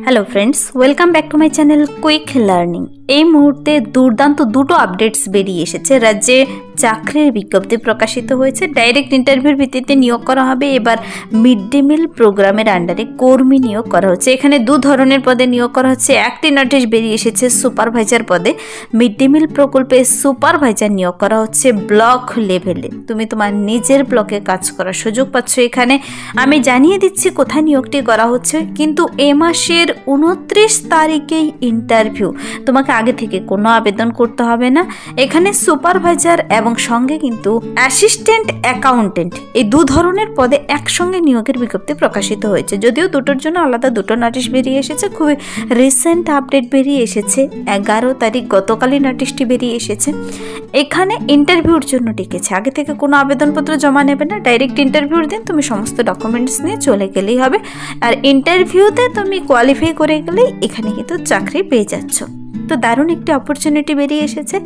Hello friends, welcome back to my channel quick learning. এই মুহূর্তে দুর্দান্ত দুটো আপডেটস বেরিয়ে এসেছে। রাজ্যে চাকরির বিজ্ঞপ্তি প্রকাশিত হয়েছে। ডাইরেক্ট ইন্টারভিউর ভিত্তিতে নিয়োগ করা হবে। এবার মিড ডে মিল প্রোগ্রামের আন্ডারে কর্মী নিয়োগ করা হচ্ছে। এখানে দু ধরনের পদে নিয়োগ করা হচ্ছে। একটি নোটিশ বেরিয়ে এসেছে সুপারভাইজার পদে। মিড ডে মিল প্রকল্পে সুপারভাইজার নিয়োগ করা হচ্ছে ব্লক লেভেলে। তুমি তোমার নিজের ব্লকে কাজ করার সুযোগ পাচ্ছ। এখানে আমি জানিয়ে দিচ্ছি কোথায় নিয়োগটি করা হচ্ছে, কিন্তু এ মাসের 29 তারিখেই ইন্টারভিউ। তোমাকে আগে থেকে কোনো আবেদন করতে হবে না। এখানে সুপারভাইজার এবং সঙ্গে কিন্তু অ্যাসিস্ট্যান্ট অ্যাকাউন্টেন্ট, এই দু ধরনের পদে একসঙ্গে নিয়োগের বিজ্ঞপ্তি প্রকাশিত হয়েছে। যদিও দুটোর জন্য আলাদা দুটো নোটিশ বেরিয়ে এসেছে। খুবই রিসেন্ট আপডেট বেরিয়ে এসেছে। 11 তারিখ গতকালই নোটিশটি বেরিয়ে এসেছে। এখানে ইন্টারভিউর জন্য ডেকেছে। আগে থেকে কোনো আবেদনপত্র জমা নেবে না। ডাইরেক্ট ইন্টারভিউর দিন তুমি সমস্ত ডকুমেন্টস নিয়ে চলে গেলেই হবে। আর ইন্টারভিউতে তুমি কোয়ালিফাই করে গেলেই এখানে কিন্তু চাকরি পেয়ে যাচ্ছ। তো দারুণ একটি অপরচুনিটি বেরিয়ে এসেছে।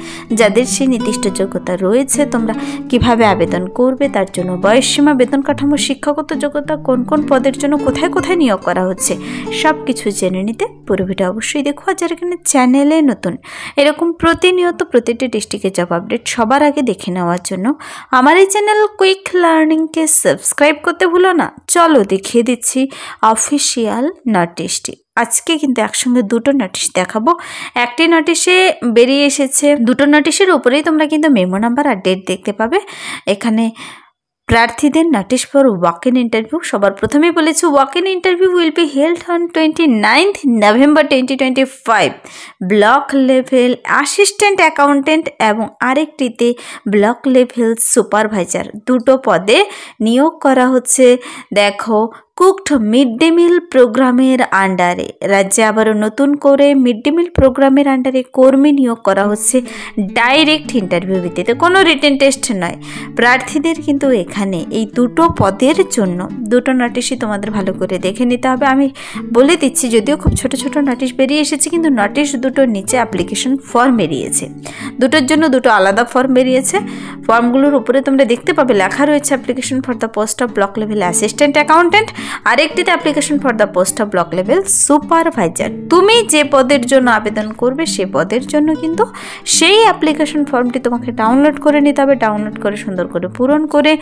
যাদের সেই নির্দিষ্ট যোগ্যতা রয়েছে, তোমরা কিভাবে আবেদন করবে, তার জন্য বয়সসীমা, বেতন কাঠামো, শিক্ষাগত যোগ্যতা, কোন কোন পদের জন্য কোথায় কোথায় নিয়োগ করা হচ্ছে, সব কিছু জেনে নিতে পুরো ভিডিও অবশ্যই দেখো। আর যারা এখানে চ্যানেলে নতুন, এরকম প্রতিনিয়ত প্রতিটি ডিস্ট্রিক্টের জব আপডেট সবার আগে দেখে নেওয়ার জন্য আমার এই চ্যানেল কুইক লার্নিংকে সাবস্ক্রাইব করতে ভুলো না। চলো দেখিয়ে দিচ্ছি অফিসিয়াল নোটিশটি। আজকে কিন্তু একসঙ্গে দুটো নোটিশ দেখাবো। একটি নোটিশে বেরিয়ে এসেছে, দুটো নোটিশের উপরেই তোমরা কিন্তু মেমো নাম্বার আর ডেট দেখতে পাবে। এখানে প্রার্থীদের notice for walk in interview. সবার প্রথমেই বলেছে walk in interview will be held on 29 November 2025। Block level assistant accountant এবং আরেকটিতে ব্লক লেভেল সুপারভাইজার। দুটো পদে নিয়োগ করা হচ্ছে। দেখো, কুকড মিড ডে মিল প্রোগ্রামের আন্ডারে রাজ্যে আবারও নতুন করে মিড ডে মিল প্রোগ্রামের আন্ডারে কর্মী নিয়োগ করা হচ্ছে ডাইরেক্ট ইন্টারভিউ ভিত্তিতে, কোনো রিটেন টেস্ট নয়। প্রার্থীদের কিন্তু এখানে এই দুটো পদের জন্য দুটো নোটিশই তোমাদের ভালো করে দেখে নিতে হবে। আমি বলে দিচ্ছি, যদিও খুব ছোট ছোট নোটিশ বেরিয়ে এসেছে, কিন্তু নোটিশ দুটোর নিচে অ্যাপ্লিকেশন ফর্ম বেরিয়েছে। দুটোর জন্য দুটো আলাদা ফর্ম বেরিয়েছে। ফর্মগুলোর উপরে তোমরা দেখতে পাবে লেখা রয়েছে application for the post of block level assistant accountant, আরেকটিতে application for the post of block level supervisor. তুমি যে পদের জন্য আবেদন করবে সে পদের জন্য কিন্তু সেই অ্যাপ্লিকেশন ফর্মটি তোমাকে ডাউনলোড করে নিতে হবে। ডাউনলোড করে সুন্দর করে পূরণ করে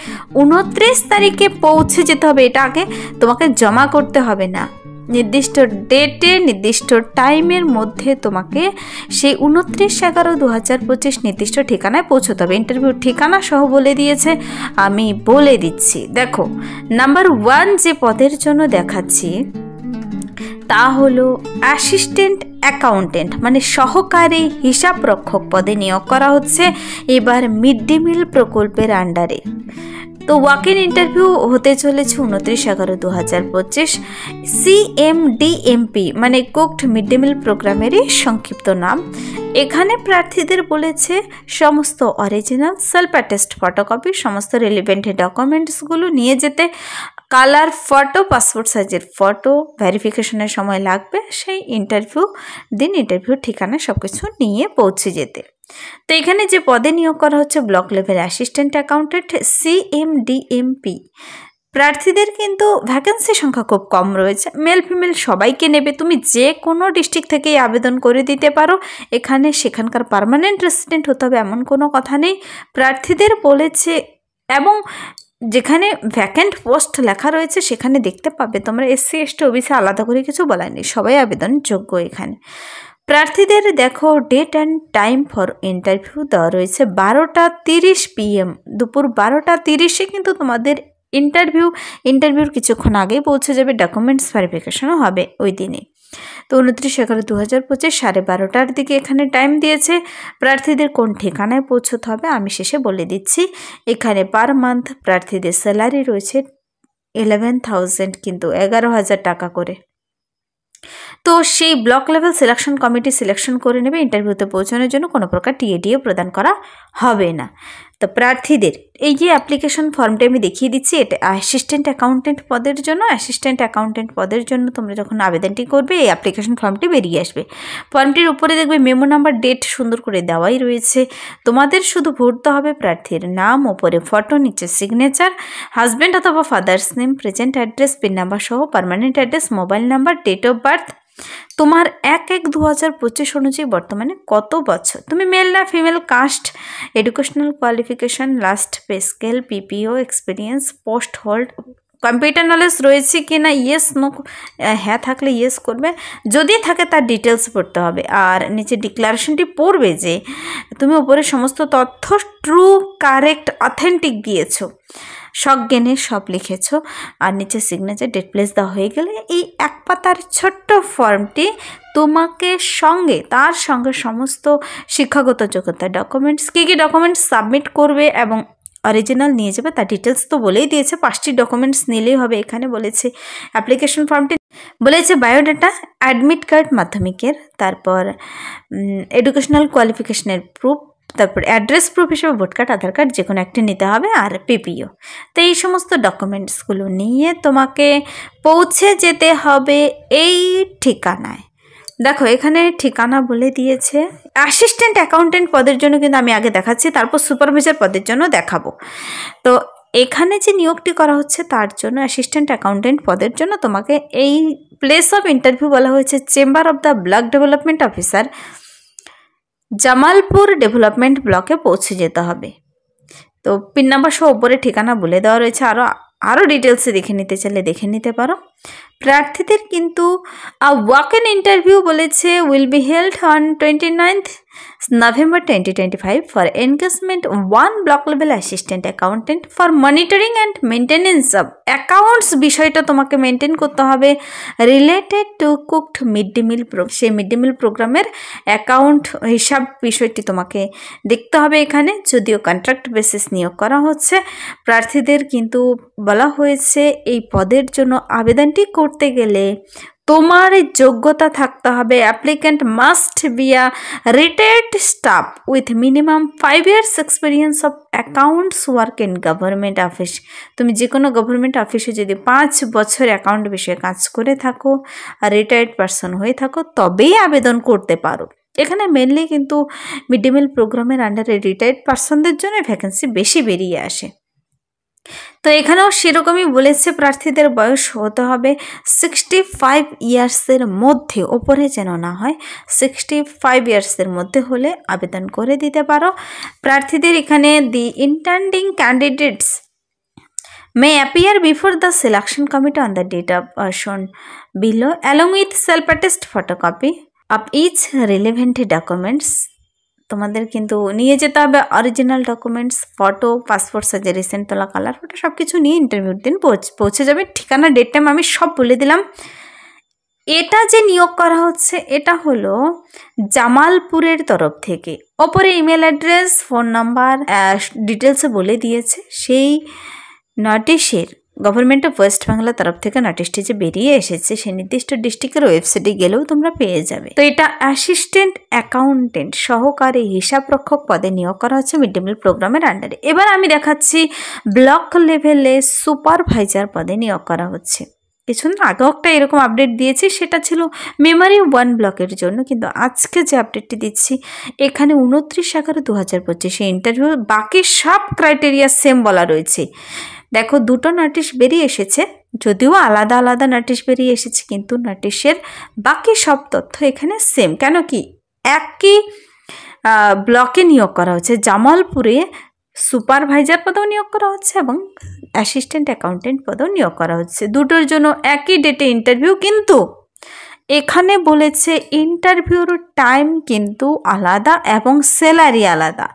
29 তারিখে পৌঁছে যেতে হবে। এটা আগে তোমাকে জমা করতে হবে না। নির্দিষ্ট ডেটে নির্দিষ্ট টাইমের মধ্যে তোমাকে সেই 29/11/2025 নির্দিষ্ট ঠিকানায় পৌঁছতে হবে। ইন্টারভিউ ঠিকানা সহ বলে দিয়েছে, আমি বলে দিচ্ছি। দেখো, নাম্বার 1 যে পদের জন্য দেখাচ্ছি তা হলো অ্যাসিস্ট্যান্ট অ্যাকাউন্টেন্ট, মানে সহকারী হিসাবরক্ষক পদে নিয়োগ করা হচ্ছে এবার মিড ডে মিল প্রকল্পের আন্ডারে। তো ওয়াক ইন ইন্টারভিউ হতে চলেছে 29/11/2025। CMDMP মানে কুকড মিড ডে মিল প্রোগ্রামেরই সংক্ষিপ্ত নাম। এখানে প্রার্থীদের বলেছে সমস্ত অরিজিনাল সেলফ অ্যাটেস্ট ফটোকপি, সমস্ত রিলেভেন্ট ডকুমেন্টসগুলো নিয়ে যেতে। কালার ফটো, পাসপোর্ট সাইজের ফটো, ভেরিফিকেশনের সময় লাগবে। সেই ইন্টারভিউ দিন ইন্টারভিউ ঠিকানা সব কিছু নিয়ে পৌঁছে যেতে। তো এখানে যে পদে নিয়োগ করা হচ্ছে block level assistant accountant CMDMP, প্রার্থীদের কিন্তু ভ্যাকেন্সি সংখ্যা খুব কম রয়েছে। মেল ফিমেল সবাইকে নেবে। তুমি যে কোনো ডিস্ট্রিক্ট থেকেই আবেদন করে দিতে পারো। এখানে সেখানকার পার্মানেন্ট রেসিডেন্ট হতে হবে এমন কোনো কথা নেই। প্রার্থীদের বলেছে, এবং যেখানে ভ্যাকেন্ট পোস্ট লেখা রয়েছে সেখানে দেখতে পাবে তোমরা SC ST OBC আলাদা করে কিছু বলা নেই, সবাই আবেদন যোগ্য। এখানে প্রার্থীদের দেখো date and time for interview দেওয়া রয়েছে 12:30 PM, দুপুর 12:30-এ কিন্তু তোমাদের ইন্টারভিউর কিছুক্ষণ আগেই পৌঁছে যাবে। ডকুমেন্টস ভেরিফিকেশনও হবে ওই দিনে। তো 29/11/2025 12:30 দিকে এখানে টাইম দিয়েছে। প্রার্থীদের কোন ঠিকানায় পৌঁছতে হবে আমি শেষে বলে দিচ্ছি। এখানে পার মান্থ প্রার্থীদের স্যালারি রয়েছে 11,000, কিন্তু 11,000 টাকা করে। তো সেই block level selection committee selection করে নেবে। ইন্টারভিউতে পৌঁছানোর জন্য কোনো প্রকার TADA প্রদান করা হবে না। তো প্রার্থীদের এই যে অ্যাপ্লিকেশন ফর্মটা আমি দেখিয়ে দিচ্ছি, এটা অ্যাসিস্ট্যান্ট অ্যাকাউন্টেন্ট পদের জন্য। অ্যাসিস্ট্যান্ট অ্যাকাউন্টেন্ট পদের জন্য তোমরা যখন আবেদনটি করবে এই অ্যাপ্লিকেশন ফর্মটি বেরিয়ে আসবে। ফর্মটির উপরে দেখবে মেমো নাম্বার, ডেট সুন্দর করে দেওয়াই রয়েছে। তোমাদের শুধু ভরতে হবে প্রার্থীর নাম, ওপরে ফটো, নিচে সিগনেচার, হাজব্যান্ড অথবা father's name, present address, pin number সহ permanent address, mobile number, date of birth, তোমার 1/1/2025 অনুযায়ী বর্তমানে কত বছর, তুমি মেল না female, caste, educational qualification, last pay scale, PPO experience, post hold, computer knowledge রয়েছে কি না, ইয়েস নো, হ্যাঁ থাকলে ইয়েস করবে, যদি থাকে তার ডিটেলস পড়তে হবে। আর নিচে ডিক্লারেশনটি পড়বে যে তুমি উপরে সমস্ত তথ্য ট্রু, কারেক্ট, অথেন্টিক দিয়েছো, সজ্ঞানে সব লিখেছো। আর নিচে সিগনেচার, ডেট, প্লেস দেওয়া হয়ে গেলে এই এক পাতার ছোট্ট ফর্মটি তোমাকে তার সঙ্গে সমস্ত শিক্ষাগত যোগ্যতা, ডকুমেন্টস, কী কী ডকুমেন্টস সাবমিট করবে এবং অরিজিনাল নিয়ে যাবে তার ডিটেলস তো বলেই দিয়েছে। 5টি ডকুমেন্টস নিলেই হবে। এখানে বলেছে অ্যাপ্লিকেশন ফর্মটি বলেছে বায়োডাটা, অ্যাডমিট কার্ড মাধ্যমিকের, তারপর এডুকেশনাল কোয়ালিফিকেশনের প্রুফ, তারপর অ্যাড্রেস প্রুফ হিসেবে ভোট কার্ড, আধার কার্ড যে কোনো একটি নিতে হবে, আর পিপিও। তো এই সমস্ত ডকুমেন্টসগুলো নিয়ে তোমাকে পৌঁছে যেতে হবে এই ঠিকানায়। দেখো এখানে ঠিকানা বলে দিয়েছে। অ্যাসিস্ট্যান্ট অ্যাকাউন্টেন্ট পদের জন্য কিন্তু আমি আগে দেখাচ্ছি, তারপর সুপারভাইজার পদের জন্য দেখাবো। তো এখানে যে নিয়োগটি করা হচ্ছে তার জন্য অ্যাসিস্ট্যান্ট অ্যাকাউন্টেন্ট পদের জন্য তোমাকে এই প্লেস অফ ইন্টারভিউ বলা হয়েছে chamber of the block development officer, Jamalpur development ব্লকে পৌঁছে যেতে হবে। তো পিন নাম্বার সহ ওপরে ঠিকানা বলে দেওয়া রয়েছে। আরও ডিটেলসে দেখে নিতে চাইলে দেখে নিতে পারো। প্রার্থীদের কিন্তু ওয়াক ইন ইন্টারভিউ বলেছে will be held on 29th November 2025 for engagement 1 block level assistant accountant for monitoring and maintenance of accounts. বিষয়টা তোমাকে মেনটেন করতে হবে related to cooked mid day meal, সেই মিড ডে মিল প্রোগ্রামের account হিসাব বিষয়টি তোমাকে দেখতে হবে এখানে। যদিও কন্ট্রাক্ট বেসিস নিয়োগ করা হচ্ছে, প্রার্থীদের কিন্তু বলা হয়েছে এই পদের জন্য আবেদনটি করতে গেলে তোমার যোগ্যতা থাকতে হবে applicant must be a retired staff with minimum 5 years experience of accounts work in government office. তুমি যে কোনো গভর্নমেন্ট অফিসে যদি 5 বছর অ্যাকাউন্ট বিষয়ে কাজ করে থাকো আর রিটায়ার্ড পারসন হয়ে থাকো তবেই আবেদন করতে পারো। এখানে মেনলি কিন্তু মিড ডে মিল প্রোগ্রামের আন্ডারে রিটায়ার্ড পারসনদের জন্য ভ্যাকেন্সি বেশি বেরিয়ে আসে। তো এখানেও সেরকমই বলেছে প্রার্থীদের বয়স হতে হবে 65 ইয়ার্সের মধ্যে, ওপরে যেন না হয়, 65 ইয়ার্সের মধ্যে হলে আবেদন করে দিতে পারো। প্রার্থীদের এখানে the intending candidates may appear before the selection committee on the date of shown below along with self-attested photocopy of each relevant documents। তোমাদের কিন্তু নিয়ে যেতে হবে অরিজিনাল ডকুমেন্টস, ফটো, পাসপোর্ট সাইজের রিসেন্ট তোলা কালার ফটো, সব কিছু নিয়ে ইন্টারভিউর দিন পৌঁছে যাবে। ঠিকানা, ডেট, টাইম আমি সব বলে দিলাম। এটা যে নিয়োগ করা হচ্ছে এটা হলো জামালপুরের তরফ থেকে। ওপরে ইমেল অ্যাড্রেস, ফোন নাম্বার, ডিটেলসে বলে দিয়েছে। সেই নোটিশের গভর্নমেন্ট অফ ওয়েস্ট বাংলার তরফ থেকে নোটিশটি যে বেরিয়ে এসেছে সেই নির্দিষ্ট ডিস্ট্রিক্টের ওয়েবসাইটে গেলেও তোমরা পেয়ে যাবে। তো এটা অ্যাসিস্ট্যান্ট অ্যাকাউন্টেন্ট সহকারী হিসাবরক্ষক পদে নিয়োগ করা হচ্ছে মিড ডে মিল প্রোগ্রামের আন্ডারে। এবার আমি দেখাচ্ছি ব্লক লেভেলে সুপারভাইজার পদে নিয়োগ করা হচ্ছে। কিছুদিন আগেও একটা এরকম আপডেট দিয়েছি, সেটা ছিল মেমারি 1 ব্লকের জন্য, কিন্তু আজকে যে আপডেটটি দিচ্ছি এখানে 29/11/2025 ইন্টারভিউ, বাকি সব ক্রাইটেরিয়া সেম বলা রয়েছে। দেখো দুটো নোটিশ বেরিয়ে এসেছে, যদিও আলাদা আলাদা নোটিশ বেরিয়ে এসেছে, কিন্তু নোটিশের বাকি সব তথ্য এখানে সেম। কেন কি একই ব্লকে নিয়োগ করা হচ্ছে, জামালপুরে সুপারভাইজার পদেও নিয়োগ করা হচ্ছে এবং অ্যাসিস্ট্যান্ট অ্যাকাউন্টেন্ট পদেও নিয়োগ করা হচ্ছে। দুটোর জন্য একই ডেটে ইন্টারভিউ, কিন্তু এখানে বলেছে ইন্টারভিউর টাইম কিন্তু আলাদা এবং স্যালারি আলাদা।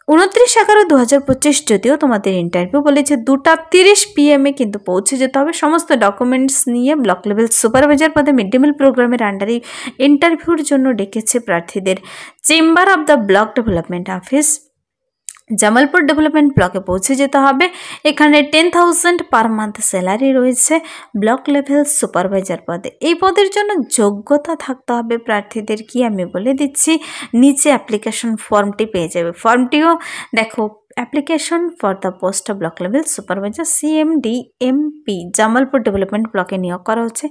29/11/2025 যদিও তোমাদের ইন্টারভিউ বলেছে 2:30 PM কিন্তু পৌঁছে যেতে হবে। সমস্ত ডকুমেন্টস নিয়ে ব্লক লেভেল সুপারভাইজার পদে মিড ডে মিল প্রোগ্রামের আন্ডারে ইন্টারভিউর জন্য ডেকেছে প্রার্থীদের chamber of the block development office, Jamalpur development ব্লকে পৌঁছে যেতে হবে। এখানে 10,000 পার মান্থ স্যালারি রয়েছে ব্লক লেভেল সুপারভাইজার পদে। এই পদের জন্য যোগ্যতা থাকতে হবে প্রার্থীদের কি আমি বলে দিচ্ছি, নিচে অ্যাপ্লিকেশন ফর্মটি পেয়ে যাবে। ফর্মটিও দেখো application for the post of block level supervisor CMDMP Jamalpur development ব্লকে নিয়োগ করা হচ্ছে।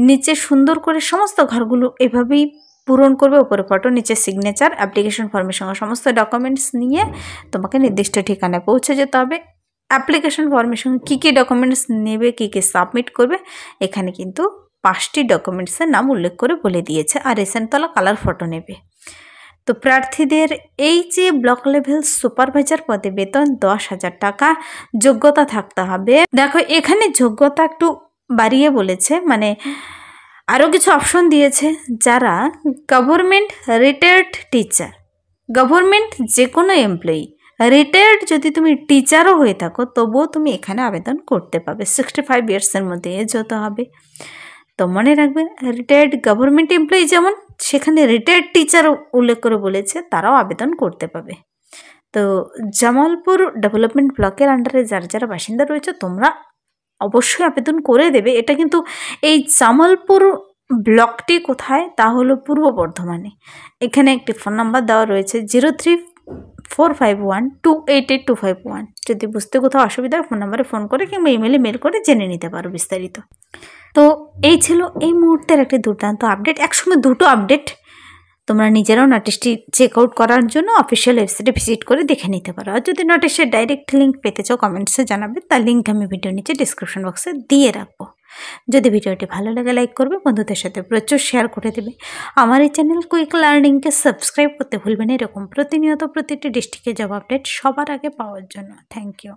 নিচে সুন্দর করে সমস্ত ঘরগুলো এভাবেই পূরণ করবে, উপরে ফটো, নিচে সিগনেচার, অ্যাপ্লিকেশন ফর্মের সঙ্গে সমস্ত ডকুমেন্টস নিয়ে তোমাকে নির্দিষ্ট ঠিকানায় পৌঁছে যেতে হবে। অ্যাপ্লিকেশন ফর্মের সঙ্গে কী কী ডকুমেন্টস নেবে, কী কী সাবমিট করবে, এখানে কিন্তু 5টি ডকুমেন্টসের নাম উল্লেখ করে বলে দিয়েছে। আর রেশনতলা কালার ফটো নেবে। তো প্রার্থীদের এই যে ব্লক লেভেল সুপারভাইজার পদে বেতন 10,000 টাকা, যোগ্যতা থাকতে হবে। দেখো এখানে যোগ্যতা একটু বাড়িয়ে বলেছে, মানে আরও কিছু অপশন দিয়েছে। যারা গভর্নমেন্ট রিটায়ার্ড টিচার, গভর্নমেন্ট যে কোনো এমপ্লয়ি, রিটায়ার্ড যদি তুমি টিচারও হয়ে থাকো তবুও তুমি এখানে আবেদন করতে পারবে। 65 ইয়ার্সের মধ্যে এজ হতে হবে। তো মনে রাখবে, রিটায়ার্ড গভর্নমেন্ট এমপ্লয়ি যেমন, সেখানে রিটায়ার্ড টিচার উল্লেখ করে বলেছে তারাও আবেদন করতে পাবে। তো জামালপুর ডেভেলপমেন্ট ব্লকের আন্ডারে যারা যারা বাসিন্দা রয়েছে তোমরা অবশ্যই আবেদন করে দেবে। এটা কিন্তু এই জামালপুর ব্লকটি কোথায়, তা হলো পূর্ব বর্ধমানে। এখানে একটি ফোন নাম্বার দেওয়া রয়েছে 0345128825 যদি বুঝতে কোথাও অসুবিধা হয় ফোন নাম্বারে ফোন করে কিংবা ইমেলে মেল করে জেনে নিতে পারো বিস্তারিত। তো এই ছিল এই মুহূর্তের একটি দুর্দান্ত আপডেট। একসঙ্গে দুটো আপডেট তোমরা নিজেরাও নোটিশটি চেক আউট করার জন্য অফিসিয়াল ওয়েবসাইটে ভিজিট করে দেখে নিতে পারো। আর যদি নোটিশের ডাইরেক্ট লিঙ্ক পেতে চাও কমেন্টসে জানাবে, তার লিঙ্ক আমি ভিডিও নিচে ডিসক্রিপশন বক্সে দিয়ে রাখবো। যদি ভিডিওটি ভালো লাগে লাইক করবে, বন্ধুদের সাথে প্রচুর শেয়ার করে দেবে। আমার এই চ্যানেল কুইক লার্নিংকে সাবস্ক্রাইব করতে ভুলবেন এরকম প্রতিনিয়ত প্রতিটি ডিস্ট্রিক্টের জব আপডেট সবার আগে পাওয়ার জন্য। Thank you.